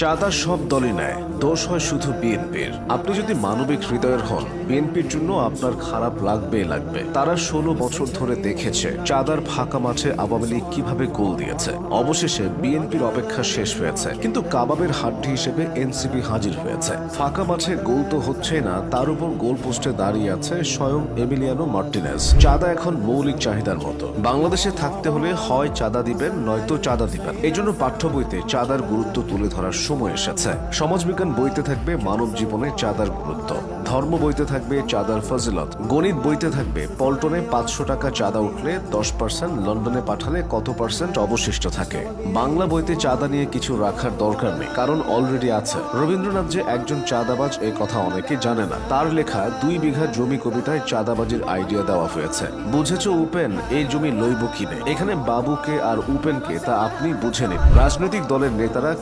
চাঁদা সব দলই নেয়, দোষ হয় শুধু বিএনপির। আপনি যদি মানবিক হৃদয়ের হন, বিএনপির জন্য আপনার খারাপ লাগবে। তারা 16 বছর ধরে দেখেছে চাঁদার ফাঁকা মাঠে আওয়ামী লীগ কিভাবে গোল দিয়েছে। অবশেষে বিএনপির অপেক্ষা শেষ হয়েছে, কিন্তু কাবাবের হাড্ডি হিসেবে এনসিপি হাজির হয়েছে। ফাঁকা মাঠে গোল তো হচ্ছে না, তার উপর গোল পোস্টে দাঁড়িয়ে আছে স্বয়ং এমিলিয়ানো মার্টিনেজ। চাঁদা এখন মৌলিক চাহিদার মতো। বাংলাদেশে থাকতে হলে হয় চাঁদা দিবেন, নয়তো চাঁদা দিবেন। এই জন্য পাঠ্য বইতে চাঁদার গুরুত্ব তুলে ধরার সময় এসেছে। সমাজবিজ্ঞান বইতে থাকবে মানব জীবনে চাঁদার গুরুত্ব, ধর্ম বইতে থাকবে চাঁদার ফজিলত, গণিত বইতে থাকবে পল্টনে 500 টাকা চাঁদা উঠলে 10%, লন্ডনে পাঠালে কত পার্সেন্ট অবশিষ্ট থাকে। বাংলা বইতে চাঁদা নিয়ে কিছু রাখার দরকার নেই, কারণ অলরেডি আছে। রবীন্দ্রনাথ যে একজন চাঁদাবাজ এ কথা অনেকে জানে না। তার লেখা 2 বিঘা জমি কবিতায় চাঁদাবাজির আইডিয়া দেওয়া হয়েছে। বুঝেছো উপেন, এই জমি লইব কিনে। এখানে বাবুকে আর উপেনকে তা আপনি বুঝে নিন। রাজনৈতিক দলের নেতারা